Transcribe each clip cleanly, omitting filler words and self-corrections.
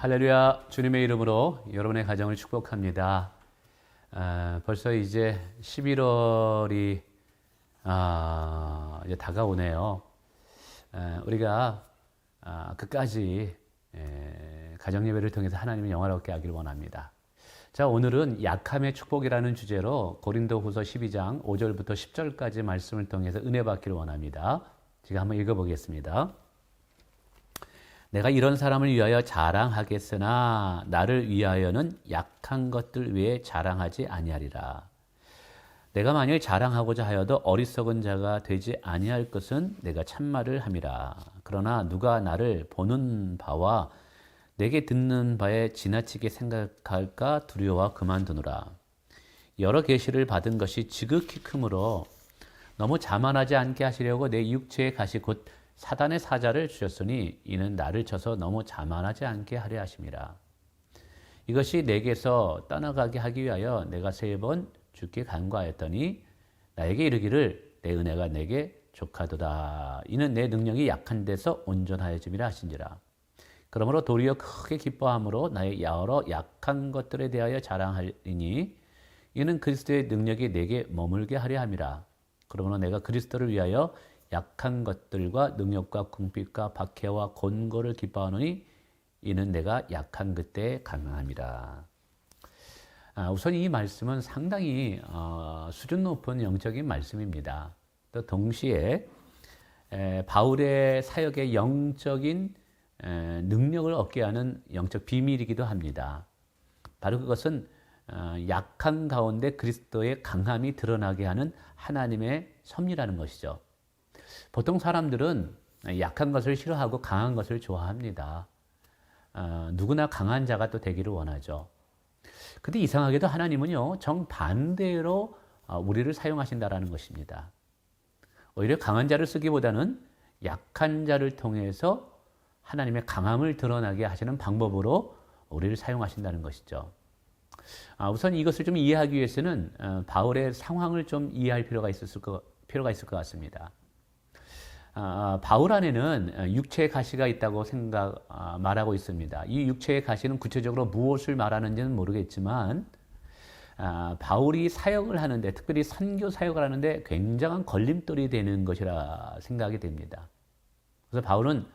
할렐루야, 주님의 이름으로 여러분의 가정을 축복합니다. 벌써 이제 11월이 이제 다가오네요. 우리가 끝까지 가정 예배를 통해서 하나님의 영화롭게 하기를 원합니다. 자, 오늘은 약함의 축복이라는 주제로 고린도후서 12장 5절부터 10절까지 말씀을 통해서 은혜 받기를 원합니다. 제가 한번 읽어보겠습니다. 내가 이런 사람을 위하여 자랑하겠으나 나를 위하여는 약한 것들 외에 자랑하지 아니하리라. 내가 만일 자랑하고자 하여도 어리석은 자가 되지 아니할 것은 내가 참말을 함이라. 그러나 누가 나를 보는 바와 내게 듣는 바에 지나치게 생각할까 두려워 그만두노라. 여러 계시를 받은 것이 지극히 크므로 너무 자만하지 않게 하시려고 내 육체의 가시 곧 사단의 사자를 주셨으니 이는 나를 쳐서 너무 자만하지 않게 하려 하심이라. 이것이 내게서 떠나가게 하기 위하여 내가 3번 주께 간구하였더니 나에게 이르기를 내 은혜가 내게 족하도다. 이는 내 능력이 약한 데서 온전하여짐이라 하신지라. 그러므로 도리어 크게 기뻐함으로 나의 여러 약한 것들에 대하여 자랑하리니 이는 그리스도의 능력이 내게 머물게 하려 함이라. 그러므로 내가 그리스도를 위하여 약한 것들과 능력과 궁핍과 박해와 곤고를 기뻐하노니 이는 내가 약한 그때에 강함이라. 우선 이 말씀은 상당히 수준 높은 영적인 말씀입니다. 또 동시에 바울의 사역의 영적인 능력을 얻게 하는 영적 비밀이기도 합니다. 바로 그것은 약한 가운데 그리스도의 강함이 드러나게 하는 하나님의 섭리라는 것이죠. 보통 사람들은 약한 것을 싫어하고 강한 것을 좋아합니다. 누구나 강한 자가 또 되기를 원하죠. 근데 이상하게도 하나님은요, 정반대로 우리를 사용하신다라는 것입니다. 오히려 강한 자를 쓰기보다는 약한 자를 통해서 하나님의 강함을 드러나게 하시는 방법으로 우리를 사용하신다는 것이죠. 우선 이것을 좀 이해하기 위해서는 바울의 상황을 좀 이해할 필요가 있을 것 같습니다. 바울 안에는 육체의 가시가 있다고 말하고 있습니다. 이 육체의 가시는 구체적으로 무엇을 말하는지는 모르겠지만 바울이 사역을 하는데, 특별히 선교 사역을 하는데 굉장한 걸림돌이 되는 것이라 생각이 됩니다. 그래서 바울은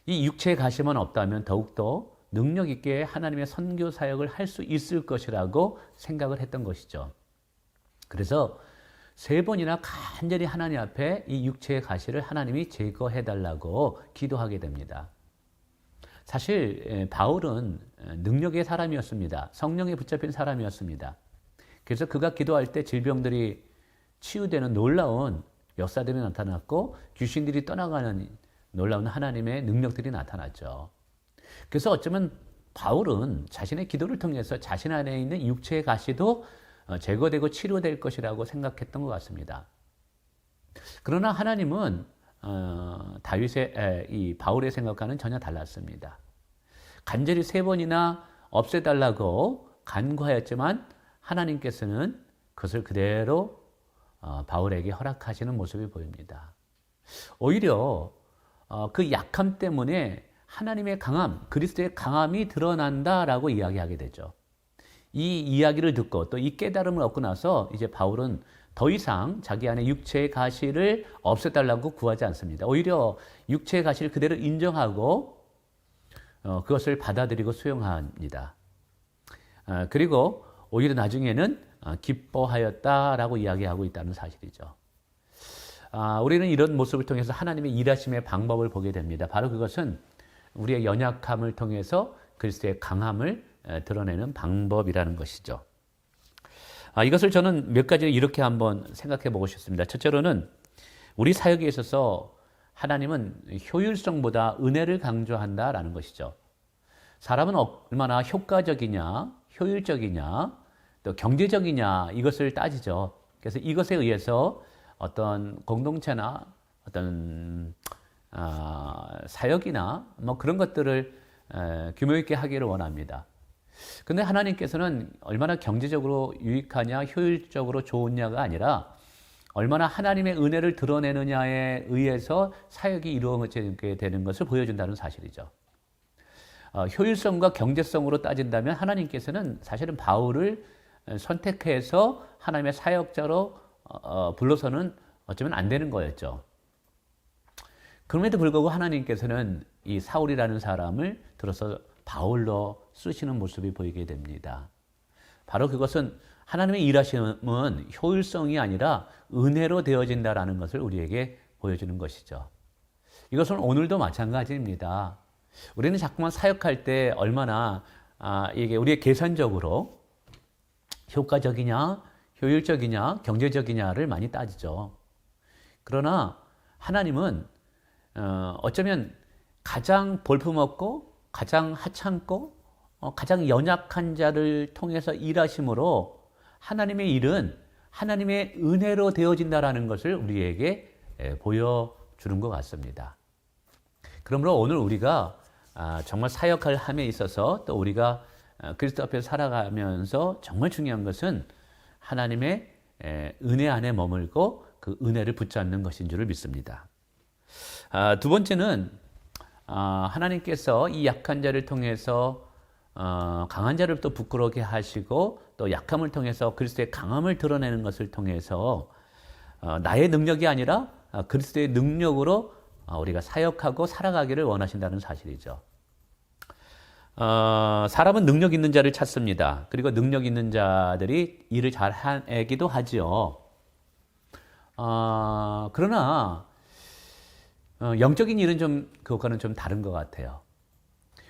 이 육체의 가시만 없다면 더욱더 능력 있게 하나님의 선교 사역을 할 수 있을 것이라고 생각을 했던 것이죠. 그래서 3번이나 간절히 하나님 앞에 이 육체의 가시를 하나님이 제거해달라고 기도하게 됩니다. 사실 바울은 능력의 사람이었습니다. 성령에 붙잡힌 사람이었습니다. 그래서 그가 기도할 때 질병들이 치유되는 놀라운 역사들이 나타났고 귀신들이 떠나가는 놀라운 하나님의 능력들이 나타났죠. 그래서 어쩌면 바울은 자신의 기도를 통해서 자신 안에 있는 육체의 가시도 제거되고 치료될 것이라고 생각했던 것 같습니다. 그러나 하나님은 이 바울의 생각과는 전혀 달랐습니다. 간절히 3번이나 없애달라고 간구하였지만 하나님께서는 그것을 그대로 바울에게 허락하시는 모습이 보입니다. 오히려 그 약함 때문에 하나님의 강함, 그리스도의 강함이 드러난다라고 이야기하게 되죠. 이 이야기를 듣고 또 이 깨달음을 얻고 나서 이제 바울은 더 이상 자기 안에 육체의 가시를 없애달라고 구하지 않습니다. 오히려 육체의 가시를 그대로 인정하고 그것을 받아들이고 수용합니다. 그리고 오히려 나중에는 기뻐하였다라고 이야기하고 있다는 사실이죠. 우리는 이런 모습을 통해서 하나님의 일하심의 방법을 보게 됩니다. 바로 그것은 우리의 연약함을 통해서 그리스도의 강함을 드러내는 방법이라는 것이죠. 이것을 저는 몇 가지 이렇게 한번 생각해 보고 싶습니다. 첫째로는 우리 사역에 있어서 하나님은 효율성보다 은혜를 강조한다라는 것이죠. 사람은 얼마나 효과적이냐, 효율적이냐, 또 경제적이냐 이것을 따지죠. 그래서 이것에 의해서 어떤 공동체나 어떤 사역이나 뭐 그런 것들을 규모 있게 하기를 원합니다. 근데 하나님께서는 얼마나 경제적으로 유익하냐, 효율적으로 좋으냐가 아니라 얼마나 하나님의 은혜를 드러내느냐에 의해서 사역이 이루어지게 되는 것을 보여준다는 사실이죠. 효율성과 경제성으로 따진다면 하나님께서는 사실은 바울을 선택해서 하나님의 사역자로 불러서는 어쩌면 안 되는 거였죠. 그럼에도 불구하고 하나님께서는 이 사울이라는 사람을 들어서 바울로 쓰시는 모습이 보이게 됩니다. 바로 그것은 하나님의 일하심은 효율성이 아니라 은혜로 되어진다라는 것을 우리에게 보여주는 것이죠. 이것은 오늘도 마찬가지입니다. 우리는 자꾸만 사역할 때 얼마나 이게 우리의 계산적으로 효과적이냐, 효율적이냐, 경제적이냐를 많이 따지죠. 그러나 하나님은 어쩌면 가장 볼품없고 가장 하찮고 가장 연약한 자를 통해서 일하심으로 하나님의 일은 하나님의 은혜로 되어진다라는 것을 우리에게 보여주는 것 같습니다. 그러므로 오늘 우리가 정말 사역할 함에 있어서 또 우리가 그리스도 앞에 살아가면서 정말 중요한 것은 하나님의 은혜 안에 머물고 그 은혜를 붙잡는 것인 줄을 믿습니다. 두 번째는 하나님께서 이 약한 자를 통해서 강한 자를 또 부끄럽게 하시고 또 약함을 통해서 그리스도의 강함을 드러내는 것을 통해서 나의 능력이 아니라 그리스도의 능력으로 우리가 사역하고 살아가기를 원하신다는 사실이죠. 사람은 능력 있는 자를 찾습니다. 그리고 능력 있는 자들이 일을 잘 하기도 하지요. 그러나 영적인 일은 그것과는 좀 다른 것 같아요.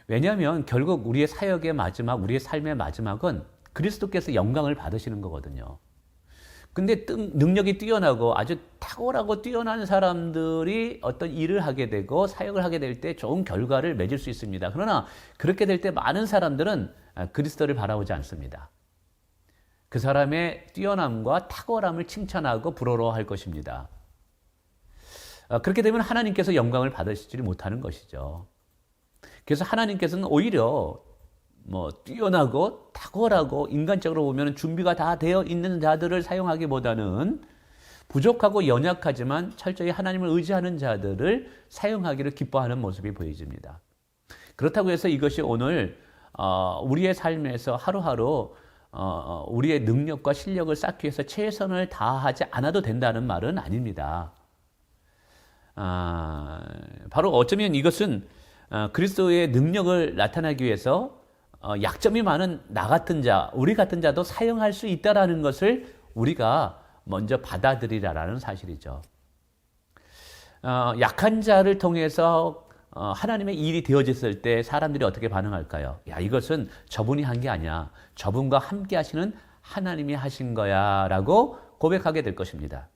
왜냐하면 결국 우리의 사역의 마지막, 우리의 삶의 마지막은 그리스도께서 영광을 받으시는 거거든요. 근데 능력이 뛰어나고 아주 탁월하고 뛰어난 사람들이 어떤 일을 하게 되고 사역을 하게 될 때 좋은 결과를 맺을 수 있습니다. 그러나 그렇게 될 때 많은 사람들은 그리스도를 바라보지 않습니다. 그 사람의 뛰어남과 탁월함을 칭찬하고 부러워할 것입니다. 그렇게 되면 하나님께서 영광을 받으시지 못하는 것이죠. 그래서 하나님께서는 오히려 뛰어나고 탁월하고 인간적으로 보면 준비가 다 되어 있는 자들을 사용하기보다는 부족하고 연약하지만 철저히 하나님을 의지하는 자들을 사용하기를 기뻐하는 모습이 보여집니다. 그렇다고 해서 이것이 오늘 우리의 삶에서 하루하루 우리의 능력과 실력을 쌓기 위해서 최선을 다하지 않아도 된다는 말은 아닙니다. 바로 어쩌면 이것은 그리스도의 능력을 나타내기 위해서 약점이 많은 나 같은 자, 우리 같은 자도 사용할 수 있다라는 것을 우리가 먼저 받아들이라라는 사실이죠. 약한 자를 통해서 하나님의 일이 되어졌을 때 사람들이 어떻게 반응할까요? 야, 이것은 저분이 한 게 아니야. 저분과 함께 하시는 하나님이 하신 거야 라고 고백하게 될 것입니다.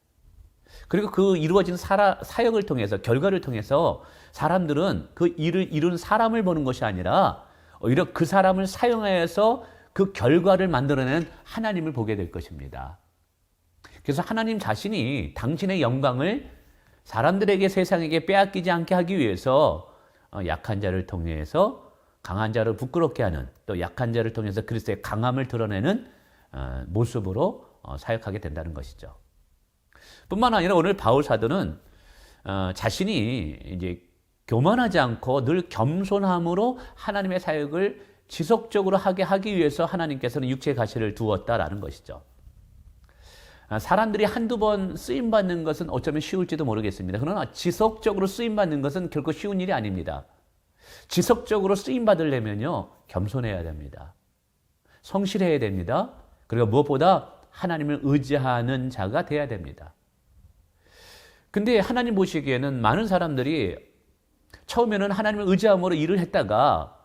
그리고 그 이루어진 사역을 통해서, 결과를 통해서 사람들은 그 일을 이룬 사람을 보는 것이 아니라 오히려 그 사람을 사용하여서 그 결과를 만들어낸 하나님을 보게 될 것입니다. 그래서 하나님 자신이 당신의 영광을 사람들에게, 세상에게 빼앗기지 않게 하기 위해서 약한 자를 통해서 강한 자를 부끄럽게 하는, 또 약한 자를 통해서 그리스도의 강함을 드러내는 모습으로 사역하게 된다는 것이죠. 뿐만 아니라 오늘 바울 사도는 자신이 이제 교만하지 않고 늘 겸손함으로 하나님의 사역을 지속적으로 하기 위해서 하나님께서는 육체의 가시를 두었다라는 것이죠. 사람들이 한두 번 쓰임받는 것은 어쩌면 쉬울지도 모르겠습니다. 그러나 지속적으로 쓰임받는 것은 결코 쉬운 일이 아닙니다. 지속적으로 쓰임받으려면요, 겸손해야 됩니다. 성실해야 됩니다. 그리고 무엇보다 하나님을 의지하는 자가 돼야 됩니다. 근데 하나님 보시기에는 많은 사람들이 처음에는 하나님을 의지함으로 일을 했다가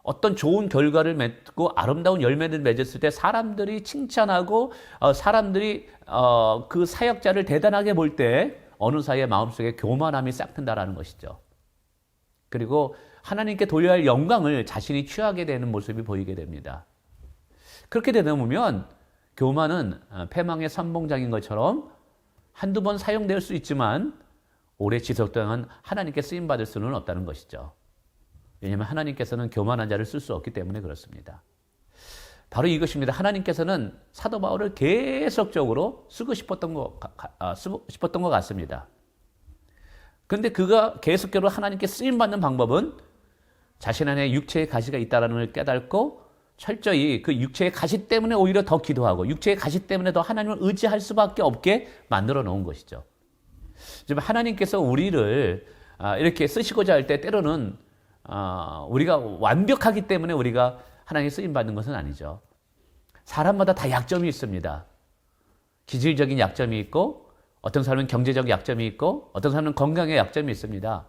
어떤 좋은 결과를 맺고 아름다운 열매를 맺었을 때 사람들이 칭찬하고 사람들이 그 사역자를 대단하게 볼 때 어느 사이에 마음속에 교만함이 싹 튼다라는 것이죠. 그리고 하나님께 돌려야 할 영광을 자신이 취하게 되는 모습이 보이게 됩니다. 그렇게 되다 보면 교만은 패망의 선봉장인 것처럼 한두 번 사용될 수 있지만 오래 지속동안 하나님께 쓰임받을 수는 없다는 것이죠. 왜냐하면 하나님께서는 교만한 자를 쓸 수 없기 때문에 그렇습니다. 바로 이것입니다. 하나님께서는 사도 바울을 계속적으로 쓰고 싶었던 것 같습니다. 그런데 그가 계속적으로 하나님께 쓰임받는 방법은 자신 안에 육체의 가시가 있다는 걸 깨닫고 철저히 그 육체의 가시 때문에 오히려 더 기도하고 육체의 가시 때문에 더 하나님을 의지할 수밖에 없게 만들어 놓은 것이죠. 지금 하나님께서 우리를 이렇게 쓰시고자 할 때 때로는 우리가 완벽하기 때문에 우리가 하나님의 쓰임 받는 것은 아니죠. 사람마다 다 약점이 있습니다. 기질적인 약점이 있고 어떤 사람은 경제적 약점이 있고 어떤 사람은 건강의 약점이 있습니다.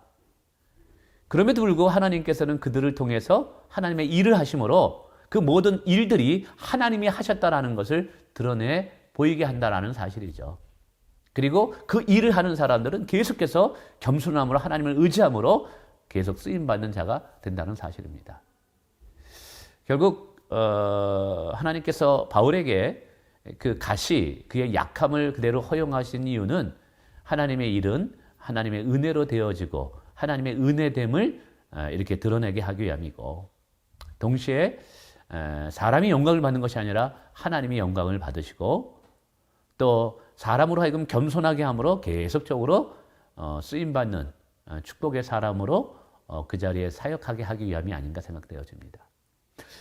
그럼에도 불구하고 하나님께서는 그들을 통해서 하나님의 일을 하심으로 그 모든 일들이 하나님이 하셨다라는 것을 드러내 보이게 한다라는 사실이죠. 그리고 그 일을 하는 사람들은 계속해서 겸손함으로 하나님을 의지함으로 계속 쓰임받는 자가 된다는 사실입니다. 결국 하나님께서 바울에게 그 가시, 그의 약함을 그대로 허용하신 이유는 하나님의 일은 하나님의 은혜로 되어지고 하나님의 은혜됨을 이렇게 드러내게 하기 위함이고 동시에 사람이 영광을 받는 것이 아니라 하나님이 영광을 받으시고 또 사람으로 하여금 겸손하게 함으로 계속적으로 쓰임받는 축복의 사람으로 그 자리에 사역하게 하기 위함이 아닌가 생각되어집니다.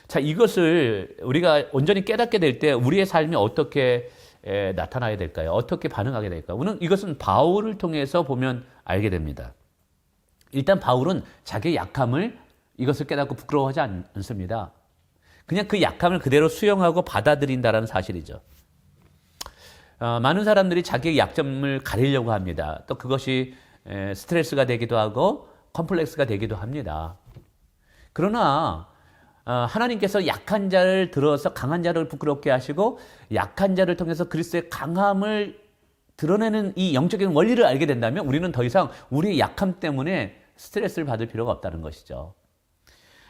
자, 이것을 우리가 온전히 깨닫게 될 때 우리의 삶이 어떻게 나타나야 될까요? 어떻게 반응하게 될까요? 이것은 바울을 통해서 보면 알게 됩니다. 일단 바울은 자기의 약함을 이것을 깨닫고 부끄러워하지 않습니다. 그냥 그 약함을 그대로 수용하고 받아들인다는 사실이죠. 많은 사람들이 자기의 약점을 가리려고 합니다. 또 그것이 스트레스가 되기도 하고 컴플렉스가 되기도 합니다. 그러나 하나님께서 약한 자를 들어서 강한 자를 부끄럽게 하시고 약한 자를 통해서 그리스도의 강함을 드러내는 이 영적인 원리를 알게 된다면 우리는 더 이상 우리의 약함 때문에 스트레스를 받을 필요가 없다는 것이죠.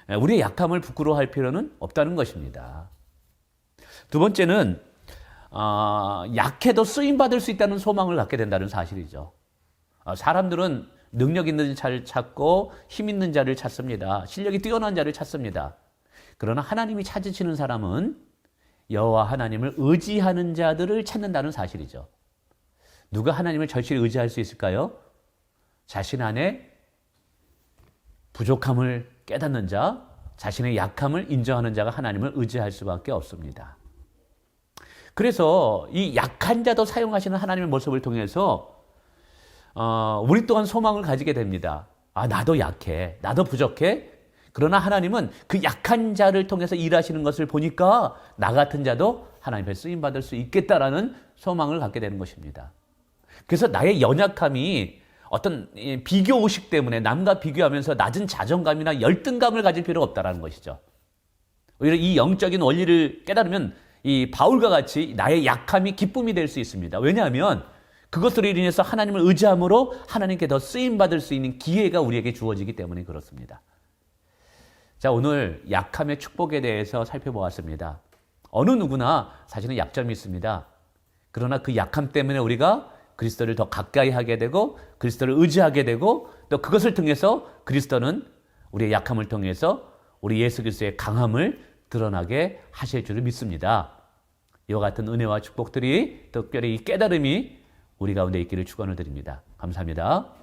우리의 약함을 부끄러워할 필요는 없다는 것입니다. 두 번째는 약해도 쓰임받을 수 있다는 소망을 갖게 된다는 사실이죠. 사람들은 능력 있는 자를 찾고 힘 있는 자를 찾습니다. 실력이 뛰어난 자를 찾습니다. 그러나 하나님이 찾으시는 사람은 여호와 하나님을 의지하는 자들을 찾는다는 사실이죠. 누가 하나님을 절실히 의지할 수 있을까요? 자신 안에 부족함을 깨닫는 자, 자신의 약함을 인정하는 자가 하나님을 의지할 수밖에 없습니다. 그래서 이 약한 자도 사용하시는 하나님의 모습을 통해서 우리 또한 소망을 가지게 됩니다. 나도 약해, 나도 부족해. 그러나 하나님은 그 약한 자를 통해서 일하시는 것을 보니까 나 같은 자도 하나님의 쓰임받을 수 있겠다라는 소망을 갖게 되는 것입니다. 그래서 나의 연약함이 어떤 비교의식 때문에 남과 비교하면서 낮은 자존감이나 열등감을 가질 필요가 없다는 것이죠. 오히려 이 영적인 원리를 깨달으면 이 바울과 같이 나의 약함이 기쁨이 될 수 있습니다. 왜냐하면 그것으로 인해서 하나님을 의지함으로 하나님께 더 쓰임받을 수 있는 기회가 우리에게 주어지기 때문에 그렇습니다. 자, 오늘 약함의 축복에 대해서 살펴보았습니다. 어느 누구나 사실은 약점이 있습니다. 그러나 그 약함 때문에 우리가 그리스도를 더 가까이 하게 되고 그리스도를 의지하게 되고 또 그것을 통해서 그리스도는 우리의 약함을 통해서 우리 예수 그리스도의 강함을 드러나게 하실 줄을 믿습니다. 이와 같은 은혜와 축복들이 특별히 이 깨달음이 우리 가운데 있기를 축원을 드립니다. 감사합니다.